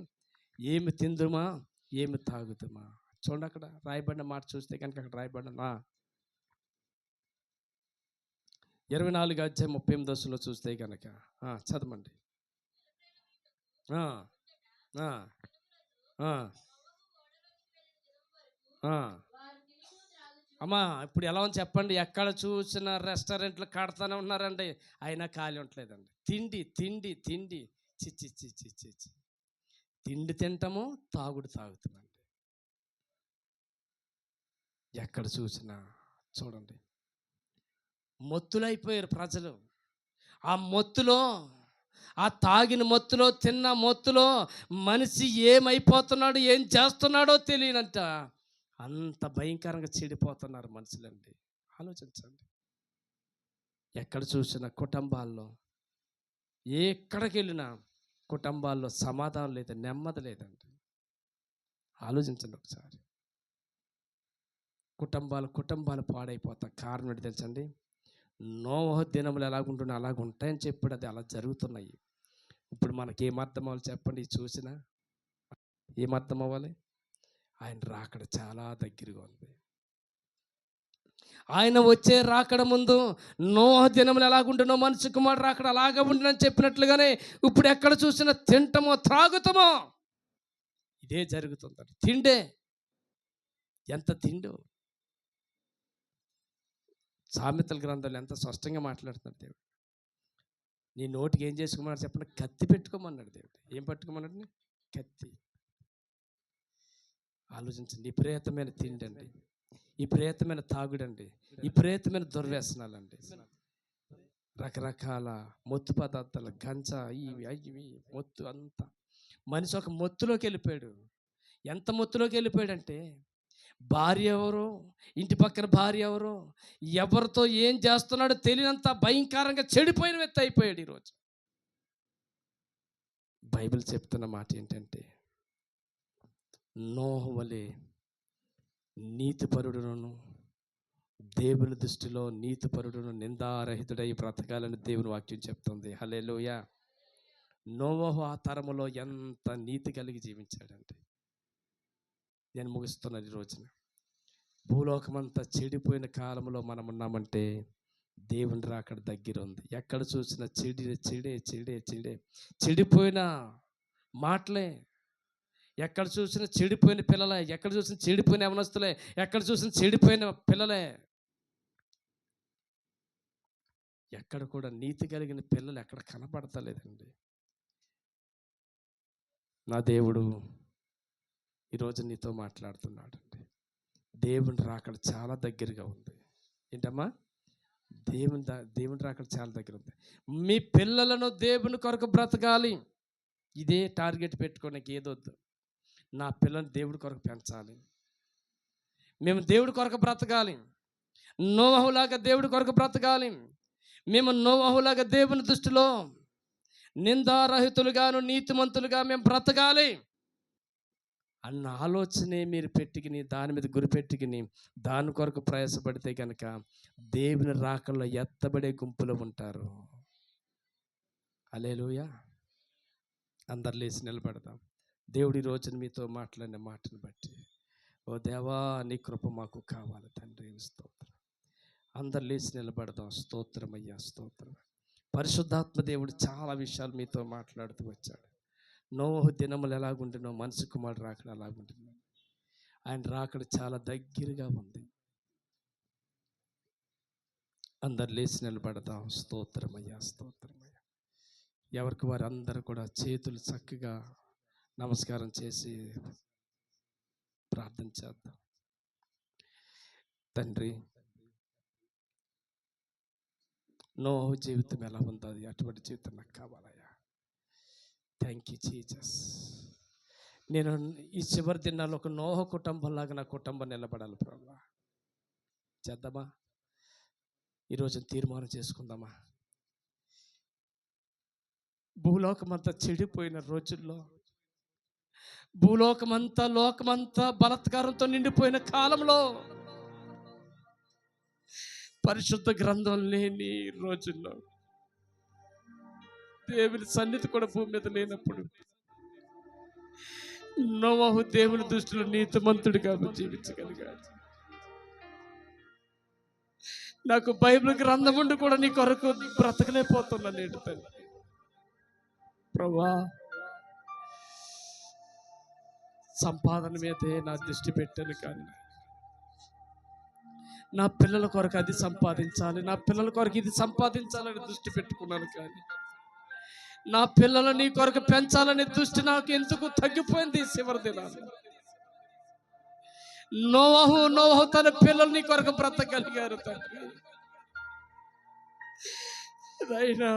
ఏమి తిందుమా, ఏమి తాగుతామా. చూడండి అక్కడ రాయబడిన మాట చూస్తే కనుక అక్కడ రాయబడిన 24వ అధ్యాయం 38వ వచనంలో చూస్తే కనుక చదవండి. అమ్మా, ఇప్పుడు ఎలా ఉంది చెప్పండి? ఎక్కడ చూసిన రెస్టారెంట్లు కడతానే ఉన్నారండి, అయినా ఖాళీ ఉండలేదండి. తిండి తిండి తిండి, చిచ్చి చిచ్చి చిచ్చి. తిండి తింటాము, తాగుతామండి. ఎక్కడ చూసినా చూడండి, మొత్తులైపోయారు ప్రజలు. ఆ మొత్తులో, ఆ తాగిన మొత్తులో, తిన్న మొత్తులో మనిషి ఏమైపోతున్నాడు, ఏం చేస్తున్నాడో తెలియనంట అంత భయంకరంగా చెడిపోతున్నారు మనుషులండి. ఆలోచించండి. ఎక్కడ చూసినా కుటుంబాల్లో, ఎక్కడికి వెళ్ళినా కుటుంబాల్లో సమాధానం లేదు, నెమ్మది లేదండి. ఆలోచించండి ఒకసారి. కుటుంబాలు పాడైపోతా కారణం ఏంటి తెలుసండి? నోవహు దినములు ఎలాగుంటున్నా అలాగుంటాయని చెప్పాడు. అది అలా జరుగుతున్నాయి. ఇప్పుడు మనకి ఏమర్థం అవ్వాలి చెప్పండి? చూసినా ఏమర్థం అవ్వాలి? ఆయన రాకడ చాలా దగ్గరగా ఉంది. ఆయన వచ్చే రాకడ ముందు నోహు దినములు ఎలాగుంటున్నో మనిషి కుమారుడు రాకడ అలాగే ఉంటుందని చెప్పినట్లుగానే ఇప్పుడు ఎక్కడ చూసినా తింటమో త్రాగుతామో ఇదే జరుగుతుంది. తిండే, ఎంత తిండో. సామెతల గ్రంథాలు ఎంత స్పష్టంగా మాట్లాడుతున్నాడు దేవుడు. నీ నోటికి ఏం చేసుకోమన్నాడు చెప్పండి? కత్తి పెట్టుకోమన్నాడు దేవుడు. ఏం పట్టుకోమన్నాడు? కత్తి. ఆలోచించండి. విపరీతమైన తిండి అండి, విపరీతమైన తాగుడండి, విపరీతమైన దుర్వ్యసనాలండి, రకరకాల మొత్తు పదార్థాలు, గంజా, ఇవి మొత్తు అంతా. మనిషి ఒక మొత్తులోకి వెళ్ళిపోయాడు. ఎంత మొత్తులోకి వెళ్ళిపోయాడంటే, భార్య ఎవరో, ఇంటి పక్కన భార్య ఎవరో, ఎవరితో ఏం చేస్తున్నాడో తెలియనంత భయంకరంగా చెడిపోయిన వ్యక్తి అయిపోయాడు ఈరోజు. బైబిల్ చెప్తున్న మాట ఏంటంటే, నోహు వలె నీతిపరుడును, దేవుని దృష్టిలో నీతిపరుడును, నిందారహితుడై బ్రతకాలని దేవుని వాక్యం చెప్తుంది. హల్లెలూయా. నోవహు ఆ తరములో ఎంత నీతి కలిగి జీవించాడంటే. నేను ముగిస్తున్నాను ఈ రోజున. భూలోకమంతా చెడిపోయిన కాలంలో మనం ఉన్నామంటే దేవుని రాకడ దగ్గర ఉంది. ఎక్కడ చూసినా చెడే చెడే చెడే చెడే చెడిపోయిన మాటలే. ఎక్కడ చూసినా చెడిపోయిన పిల్లలే, ఎక్కడ చూసినా చెడిపోయిన యవనస్తులే, ఎక్కడ చూసినా చెడిపోయిన పిల్లలే. ఎక్కడ కూడా నీతి కలిగిన పిల్లలు ఎక్కడ కనపడతలేదండి. నా దేవుడు ఈరోజు నీతో మాట్లాడుతున్నాడండి. దేవుని రాకడ చాలా దగ్గరగా ఉంది. ఏంటమ్మా? దేవుని రాకడ చాలా దగ్గర ఉంది. మీ పిల్లలను దేవుని కొరకు బ్రతకాలి. ఇదే టార్గెట్ పెట్టుకోనికి ఏదొద్దు. నా పిల్లల్ని దేవుడి కొరకు పెంచాలి, మేము దేవుడి కొరకు బ్రతకాలి, నోవహులాగా దేవుడి కొరకు బ్రతకాలి, మేము నోవహులాగా దేవుని దృష్టిలో నిందారహితులుగాను నీతిమంతులుగా మేము బ్రతకాలి అన్న ఆలోచనే మీరు పెట్టుకుని, దాని మీద గురి పెట్టుకుని దాని కొరకు ప్రయాసపడితే కనుక దేవుని రాకల్లో ఎత్తబడే గుంపులో ఉంటారు. హల్లెలూయా. అందరు లేచి నిలబడదాం. దేవుడి రోజున మీతో మాట్లాడిన మాటను బట్టి, ఓ దేవా నీ కృప మాకు కావాలి తండ్రి, స్తోత్రం. అందరు లేచి నిలబడదాం. స్తోత్రం అయ్యా, స్తోత్రం. పరిశుద్ధాత్మ దేవుడు చాలా విషయాలు మీతో మాట్లాడుతూ వచ్చాడు. నోవహు దినములు ఎలాగుంటున్నావు, మనిషి కుమారుడు రాకడ ఎలాగుంటున్నావు. ఆయన రాకడ చాలా దగ్గరగా ఉంది. అందరు లేచి నిలబడదాం. స్తోత్రమయ్యా, స్తోత్రమయ్యా. ఎవరికి వారు అందరూ కూడా చేతులు చక్కగా నమస్కారం చేసి ప్రార్థన చేద్దాం. తండ్రి, నోవహు జీవితం ఎలా ఉందో అది అటువంటి జీవితం నాకు కావాలయ్యా. Thank you Jesus. నేను ఈ చివరి దినాల్లో ఒక నోవహు కుటుంబంలాగా నా కుటుంబం నిలబడాలి ప్రభువా. చేద్దామా? ఈరోజు తీర్మానం చేసుకుందామా? భూలోకమంతా చెడిపోయిన రోజుల్లో, భూలోకమంతా లోకమంతా బలాత్కారంతో నిండిపోయిన కాలంలో, పరిశుద్ధ గ్రంథం లేని రోజుల్లో, దేవుని సన్నిధి కూడా భూమి మీద లేనప్పుడు నోవహు దేవుని దృష్టిలో నీతిమంతుడిగా జీవించగలిగాడు. నాకు బైబిల్ గ్రంథం ఉండి కూడా నీ కొరకు బ్రతకలేకపోతున్నా నేటి తండ్రి. ప్రభువా, సంపాదన మీదే నా దృష్టి పెట్టాను, కానీ నా పిల్లల కొరకు అది సంపాదించాలి, నా పిల్లల కొరకు ఇది సంపాదించాలని దృష్టి పెట్టుకున్నాను. కానీ నా పిల్లలు నీ కొరకు పెంచాలనే దృష్టి నాకు ఎందుకు తగ్గిపోయింది చివరి దినాలు. నోవహు తన పిల్లలు నీ కొరకు బ్రతకగలిగారు తండ్రి. అయినా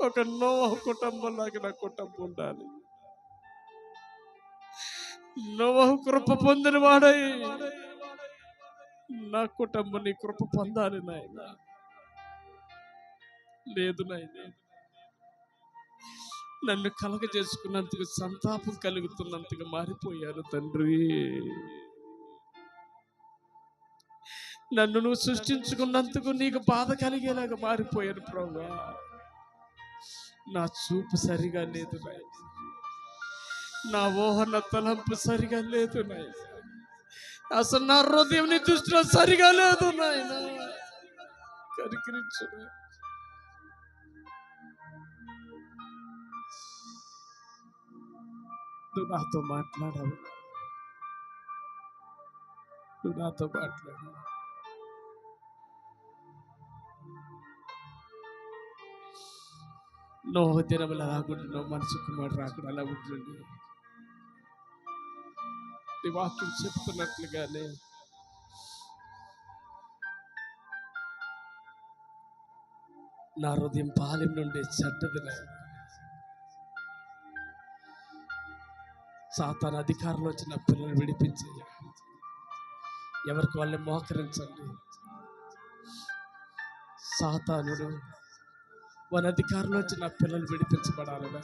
ఒక నోవహు కుటుంబంలాగా నా కుటుంబం ఉండాలి. నోవహు కృప పొందిన వాడై నా కుటుంబం నీ కృప పొందాలి నాయన. లేదు నాయన, నన్ను కలగ చేసుకున్నందుకు సంతాపం కలుగుతున్నంతగా మారిపోయారు తండ్రి. నన్ను నువ్వు సృష్టించుకున్నందుకు నీకు బాధ కలిగేలాగా మారిపోయాను ప్రభువా. నా చూపు సరిగా లేదు నాయన, నా ఊహన తలంపు సరిగా లేదు నాయన, అసలు నా హృదయం నీ దృష్టిలో సరిగా లేదు నాయన. కనికరించు. నువ్వు నాతో మాట్లాడావు, నువ్వు నాతో మాట్లాడావు. నోవహు దినములు అలాగుంటున్నావు, మనిషి కుమారుడు రాకడ అలా ఉంటుంది. నీ వాక్యం చెప్తున్నట్లుగానే నా హృదయం పాలెం నుండి చెడ్డది నాయన. సాతాను అధికారంలో వచ్చిన పిల్లలు విడిపించయ్యా. ఎవరికి వాళ్ళని మోకరించండి. సాతానుడు వారి అధికారంలో వచ్చిన పిల్లలు విడిపించబడాలన్నా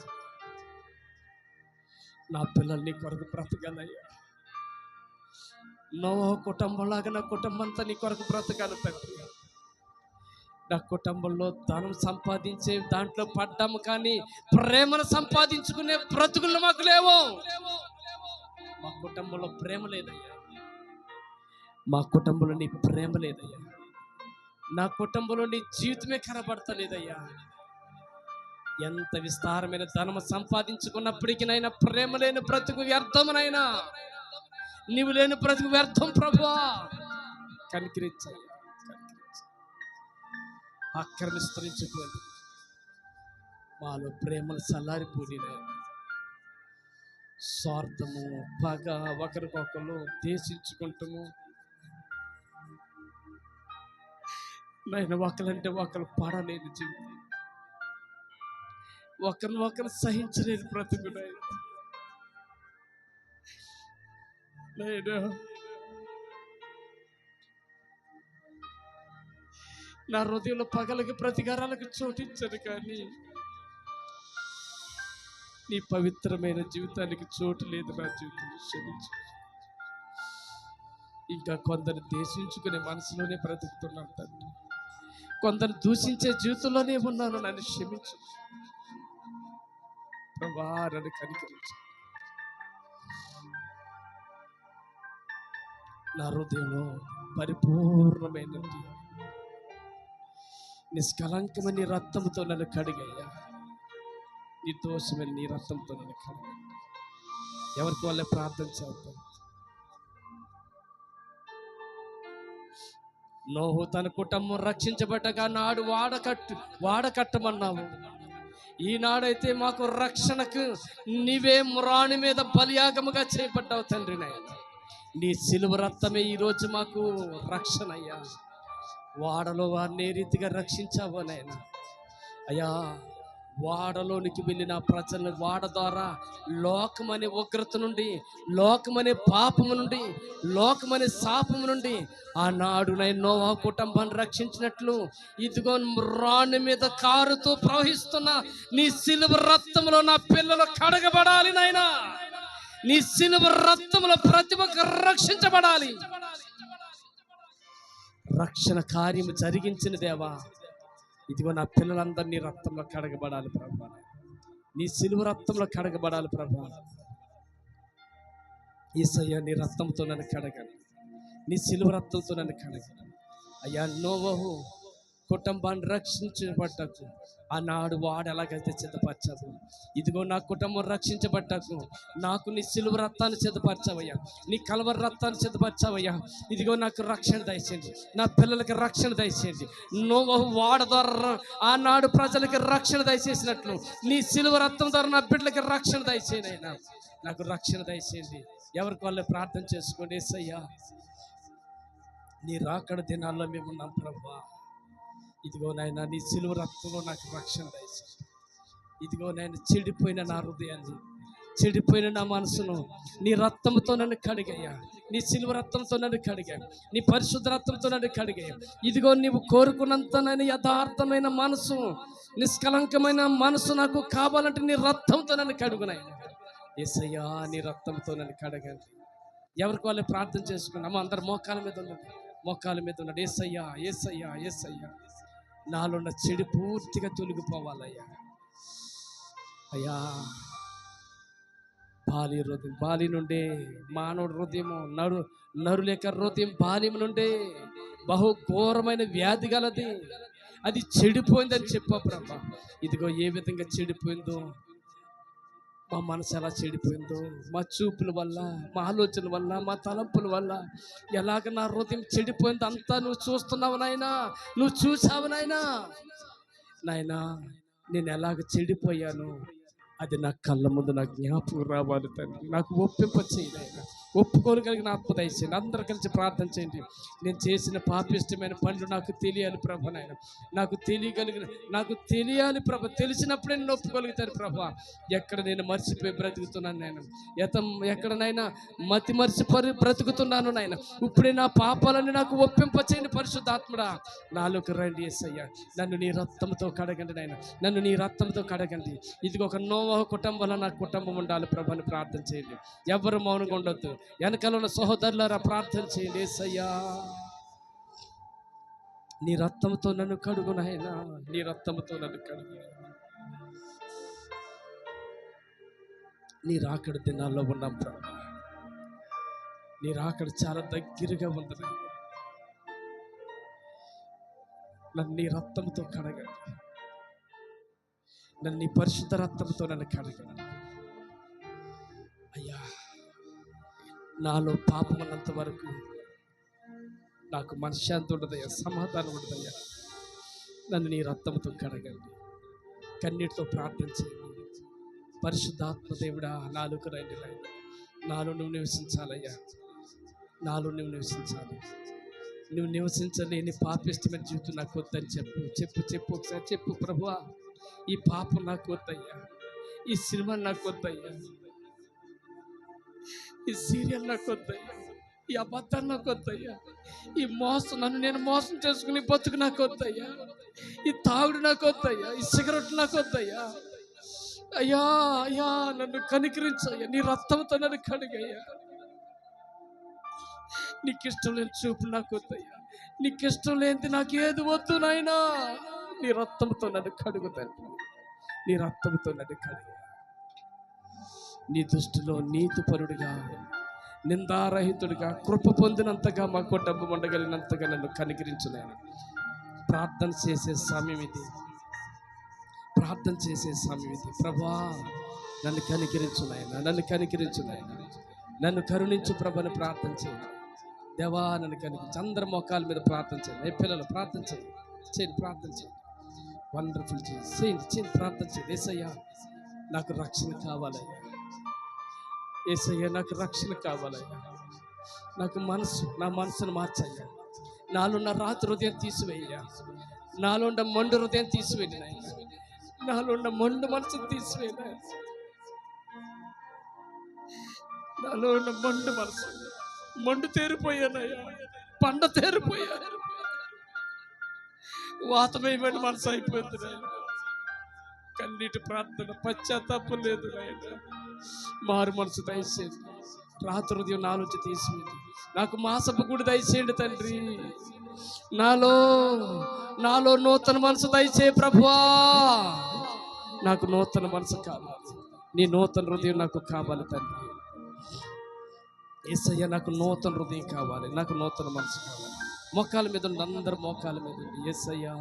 నా పిల్లల్ని కొరకు బ్రతకాలయ్యా. నోవహు కుటుంబంలాగా నా కుటుంబం అంతా నీ కొరకు బ్రతకాలి తండ్రి. నా కుటుంబంలో ధనం సంపాదించే దాంట్లో పడ్డాము, కానీ ప్రేమను సంపాదించుకునే బ్రతుకులు మాకు లేవు. మా కుటుంబంలో ప్రేమ లేదయ్యా, మా కుటుంబంలో నీ ప్రేమ లేదయ్యా, నా కుటుంబంలో నీ జీవితమే కనబడతలేదయ్యా. ఎంత విస్తారమైన ధనము సంపాదించుకున్నప్పటికీ నైనా ప్రేమ లేని బ్రతుకు వ్యర్థమునైనా, నీవు లేని బ్రతుకు వ్యర్థం ప్రభువా. కనికరించాలి, ఆక్రమిస్తరించిపోయింది మాలో ప్రేమలు చల్లారిపోయినాయి. స్వార్థము, పగ, ఒకరికొకరు దేశించుకుంటాము నైనా, ఒకరంటే ఒకరు పడలేని జీవితం, ఒకరిని ఒకరు సహించలేని బ్రతుకున్నాయి. నా హృదయంలో పగలకి ప్రతికారాలకు చోటించను, కానీ నీ పవిత్రమైన జీవితానికి చోటు లేదు నా జీవితంలో. క్షమించు. ఇంకా కొందరు దేశించుకునే మనసులోనే బ్రతుకుతున్నాను తండ్రి, కొందరు దూషించే జీవితంలోనే ఉన్నాను. నన్ను క్షమించు ప్రభా, నన్ను కనికరించు. నా హృదయంలో పరిపూర్ణమైనది నిష్కలంకమైన నీ రక్తంతో నన్ను కడిగయ్యా. నిర్దోషమైన నీ రక్తంతో నన్ను కడిగ. ఎవరికి వాళ్ళే ప్రార్థన చేద్దాం. నోహు తన కుటుంబం రక్షించబడ్డగా నాడు వాడకట్టమన్నావు. ఈనాడైతే మాకు రక్షణకు నీవే మురాణి మీద బలియాగముగా చేపట్టావు తండ్రి. నీ సిలువ రక్తమే ఈరోజు మాకు రక్షణ అయ్యా. వాడలో వారిని ఏ రీతిగా రక్షించావో నాయనా. అయ్యా, వాడలోనికి వెళ్ళిన ప్రజలను వాడ ద్వారా లోకమనే ఉగ్రత నుండి, లోకమనే పాపము నుండి, లోకమనే శాపము నుండి ఆనాడు నోవా కుటుంబాన్ని రక్షించినట్లు ఇదిగో రాణి మీద కారుతూ ప్రవహిస్తున్న నీ సిలువ రక్తంలో నా పిల్లలు కడగబడాలి నాయనా. నీ సిలువ రక్తంలో ప్రతి ఒక్కరు రక్షించబడాలి. రక్షణ కార్యము జరిగించిన దేవా, ఇదిగో నా పిల్లలందరినీ రక్తంలో కడగబడాలి ప్రభా. నీ సిలువ రక్తంలో కడగబడాలి ప్రభా. యేసయ్యా, నీ రక్తంతో నన్ను కడగండి, నీ సిలువ రక్తంతో నన్ను కడగండి అయ్యా. నోవహు కుటుంబాన్ని రక్షించబట్టకు ఆనాడు వాడు ఎలాగైతే సిద్ధపరచావు, ఇదిగో నా కుటుంబం రక్షించబట్టకు నాకు నీ సిలువ రక్తాన్ని సిద్ధపరచావయ్యా, నీ కలవరి రక్తాన్ని సిద్ధపరచావయ్యా. ఇదిగో నాకు రక్షణ దయచేయండి, నా పిల్లలకి రక్షణ దయచేయండి. నోవహు వాడ ద్వారా ఆనాడు ప్రజలకి రక్షణ దయచేసినట్లు నీ సిలువ రక్తం ద్వారా నా బిడ్డలకి రక్షణ దయచేయండి అయినా. నాకు రక్షణ దయచేయండి. ఎవరికి వాళ్ళే ప్రార్థన చేసుకోండి. యేసయ్యా, నీ రాకడ దినాల్లో మేము ఉన్నాం ప్రభా. ఇదిగో నాయన, నీ సిలువ రక్తంలో నాకు రక్షణ దయచేయండి. ఇదిగో నాయన, చెడిపోయిన నా హృదయాన్ని, చెడిపోయిన నా మనసును నీ రక్తంతో నన్ను కడిగయ్యా. నీ సిలువ రక్తంతో నన్ను కడిగా, నీ పరిశుద్ధ రక్తంతో నన్ను కడిగా. ఇదిగో నీవు కోరుకున్నంత యథార్థమైన మనసు, నిష్కలంకమైన మనసు నాకు కావాలంటే నీ రక్తంతో నన్ను కడుగునాయన. యేసయ్యా, నీ రక్తంతో నన్ను కడగండి. ఎవరికి వాళ్ళే ప్రార్థన చేసుకున్నాము. అందరు మోకాల మీద ఉండండి, మోకాల మీద ఉన్నాడు. యేసయ్యా, యేసయ్యా, యేసయ్యా, నాలో ఉన్న చెడు పూర్తిగా తొలగిపోవాలయ్యా. అయ్యా, బాలి నుండే మానవుడు హృదయము, నరుల యొక్క హృదయం బాల్యం నుండే బహు ఘోరమైన వ్యాధి గలది, అది చెడిపోయిందని చెప్పా ప్రభా. ఇదిగో ఏ విధంగా చెడిపోయిందో, మా మనసు ఎలా చెడిపోయిందో, మా చూపుల వల్ల, మా ఆలోచన వల్ల, మా తలంపుల వల్ల ఎలాగ నా హృదయం చెడిపోయిందో అంతా నువ్వు చూస్తున్నావు నాయనా, నువ్వు చూసావు నాయనా. నాయనా, నేను ఎలాగ చెడిపోయాను అది నా కళ్ళ ముందు నాకు జ్ఞాపకం రావాలి తండ్రి. నాకు ఒప్పింప చేయండి ఆయన, ఒప్పుకోగలిగిన ఆత్మ దయచేయండి. అందరూ కలిసి ప్రార్థన చేయండి. నేను చేసిన పాపిష్టమైన పనులు నాకు తెలియాలి ప్రభ. నాయన, నాకు తెలియాలి ప్రభ. తెలిసినప్పుడే నేను ఒప్పుకోగలుగుతాను ప్రభ. ఎక్కడ నేను మర్చిపోయి బ్రతుకుతున్నాను నాయన, ఎక్కడనైనా మతి మర్చిపోయి బ్రతుకుతున్నాను నాయన, ఇప్పుడే నా పాపాలని నాకు ఒప్పింప చేయండి పరిశుద్ధాత్ముడా. నాలోకి రండి యేసయ్యా, నన్ను నీ రక్తంతో కడగండి నాయన, నన్ను నీ రక్తంతో కడగండి. ఇది ఒక నోవహు కుటుంబంలో నా కుటుంబం ఉండాలి ప్రభని ప్రార్థన చేయండి. ఎవరు మౌనంగా ఉండొద్దు. వెనకాల ఉన్న సహోదరులారా ప్రార్థన చేయండి. యేసయ్యా, నీ రక్తంతో నన్ను కడుగు నాయనా, నీ రక్తంతో నన్ను కడుగు. నీ రాకడ దినాల్లో ఉన్నాం ప్రభా. నీ రాకడ చాలా దగ్గరగా ఉంది. నన్ను నీ రక్తంతో కడగండి. నన్ను నీ పరిశుద్ధ రక్తంతో నన్ను కడగండి అయ్యా. నాలో పాపం ఉన్నంత వరకు నాకు మనశ్శాంతి ఉండదయ్యా, సమాధానం ఉండదయ్యా. నన్ను నీ రక్తంతో కడగండి. కన్నీటితో ప్రార్థన చేయండి. పరిశుద్ధాత్మ దేవుడా, నాలోకి రండి నాయన. నాలో నువ్వు నివసించాలయ్యా, నాలో నువ్వు నివసించాలి. నువ్వు నివసించలేని పాపిష్టమైన జీవితం నాకు వద్దని చెప్పు చెప్పు చెప్పు ఒకసారి చెప్పు. ప్రభువా, ఈ పాపం నాకు వద్దయ్యా, ఈ సినిమా నాకు వద్దయ్యా, ఈ సీరియల్ నాకు వద్దయ్యా, ఈ అబద్ధాలు నాకు వద్దయ్యా, ఈ మోసం, నన్ను నేను మోసం చేసుకుని బతుకు నాకు వద్దయ్యా, ఈ తాగుడు నాకు వద్దయ్యా, ఈ సిగరెట్ నాకు వద్దయ్యా. అయ్యా అయ్యా, నన్ను కనికరించయ్యా, నీ రక్తంతో నన్ను కడిగయ్యా. నీకు ఇష్టం లేని చూపు నాకు వద్దయ్యా, నీకు ఇష్టం లేనిది నాకు ఏది వద్దు నాయనా. నీ రక్తంతో నన్ను కడుగు తండ్రి, నీ రక్తంతో నన్ను కడుగు. నీ దృష్టిలో నీతిపరుడిగా, నిందారహితుడిగా, కృప పొందినంతగా, మా కుటుంబం ఉండగలిగినంతగా నన్ను కనికరించున్నాను. ప్రార్థన చేసే సమయం ఇది, ప్రార్థన చేసే సమయం ఇది. ప్రభా, నన్ను కనికరించున్నాయన, నన్ను కనికరించున్నాయన, నన్ను కరుణించు ప్రభని ప్రార్థన చేయండి. దేవా, నన్ను కనికరించి అందరి మోకాల మీద ప్రార్థన చేయండి. పిల్లలు ప్రార్థన చేయండి, చేయండి, ప్రార్థన చేయండి. వండర్ఫుల్ చేయండి, చేయండి, ప్రార్థన చేయండి. యేసయ్యా, నాకు రక్షణ కావాలయ్యా, యేసయ్యా, నాకు రక్షణ కావాలయ్యా. నాకు నా మనసును మార్చయ్యా. నాలో ఉన్న రాత్రి హృదయం తీసివేయ్యా, నాలో ఉన్న మొండు హృదయం తీసివేయండి నాయన, నాలో ఉన్న మొండు మనసును తీసివేయ, నాలో ఉన్న మొండు మనసు, మొండు తేరిపోయానయ్యా, పండ తేరిపోయా, వాతమయమైన మనసు అయిపోయింది నాయన. కన్నీటి ప్రార్థన, పశ్చాత్తాపం లేదు నాయన. మారు మనసు దయచేయండి. రాత్రి హృదయం నాలోంచి తీసివేయండి. నాకు మాసపు గుడి దయచేయండి తండ్రి. నాలో నూతన మనసు దయచే ప్రభువా. నాకు నూతన మనసు కావాలి, నీ నూతన హృదయం నాకు కావాలి తండ్రి. యేసయ్య, నాకు నూతన హృదయం కావాలి, నాకు నూతన మనసు కావాలి. మోకాల మీద ఉండి, అందరు మోకాల మీద ఉండి, యేసయ్యా,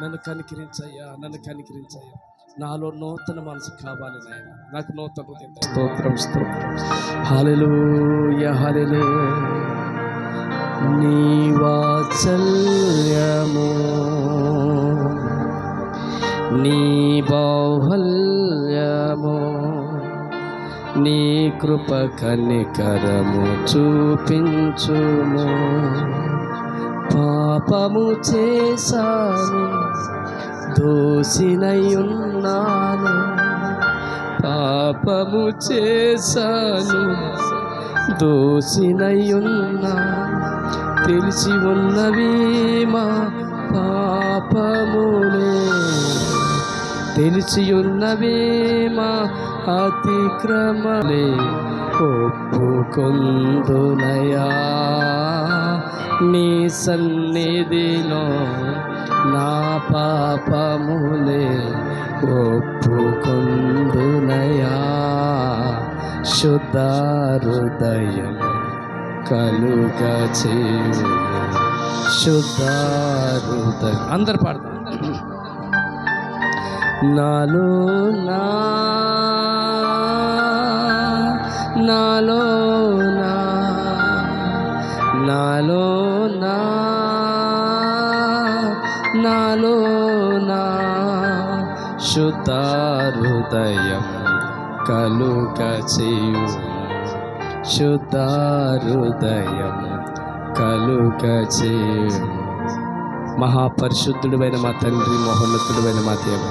నన్ను కనికరించయ్యా, నన్ను కనికరించయ్యా. నాలో నూతన మనసు కావాలి నాయన, నాకు నూతన హృదయం. స్తోత్రం, స్తోత్రం, హల్లెలూయా, హల్లెలూయా. నీ వాత్సల్యము, నీ బాహుల్యము, నీ కృప కనికరము చూపించుము. పాపము చేశాను, దోషినయున్నాను, పాపము చేశాను, దోషినయున్నా. తెలిసి ఉన్నవి మా పాపములే, తెలిసి ఉన్నవి మా అతిక్రమలే. ఒప్పుకొందునయా నీ సన్నిధిలో నా పాపములే, ఒప్పుకొందునయా. శుద్ధ హృదయం కలుగ చేయు, శుద్ధ హృదయం. అందరు పాడతాం. నాలో నాలో నాలో నాలో నా శుద్ధ హృదయం కలుగ చేయు, శుద్ధ హృదయం కలుగ చేయు. మహాపరిశుద్ధుడైన మా తండ్రి, మహోన్నతుడైన మా దేవ,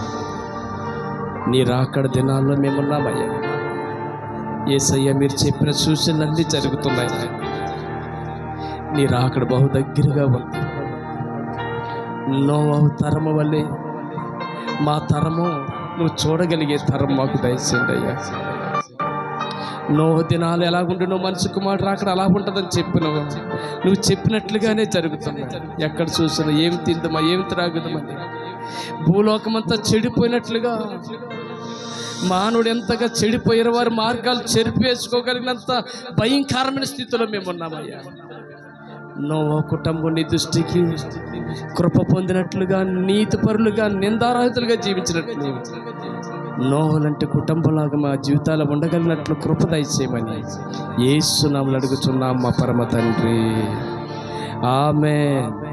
నీ రాకడ దినాల్లో మేమున్నామయ్యా. యేసయ్య, మీరు చెప్పిన సూచనలన్నీ జరుగుతున్నాయి నాయన. నీ రాకడ బహు దగ్గరగా ఉంది. నోవహు తరము వల్లే మా తరము నువ్వు చూడగలిగే తరం మాకు దయచేయండి అయ్యా. నోహు దినాలు ఎలాగుండు, మనిషి కుమారుడు రాకడ అలా ఉంటుందని చెప్పినవు. నువ్వు చెప్పినట్లుగానే జరుగుతుంది. ఎక్కడ చూసినా ఏమి తిందామా, ఏమి త్రాగుదామని భూలోకమంతా చెడిపోయినట్లుగా, మానవుడు ఎంతగా చెడిపోయిన వారి మార్గాలు చెరిపేసుకోగలిగినంత భయంకరమైన స్థితిలో మేము ఉన్నామయ్యా. నోవహు కుటుంబం నీ దృష్టికి కృప పొందినట్లుగా, నీతిపరులుగా, నిందారహితులుగా జీవించినట్లు నోహులంటే కుటుంబంలాగా మా జీవితాలు ఉండగలిగినట్లు కృప దయచేయమని యేసు నామములో అడుగుచున్నాం మా పరమ తండ్రి. ఆమేన్.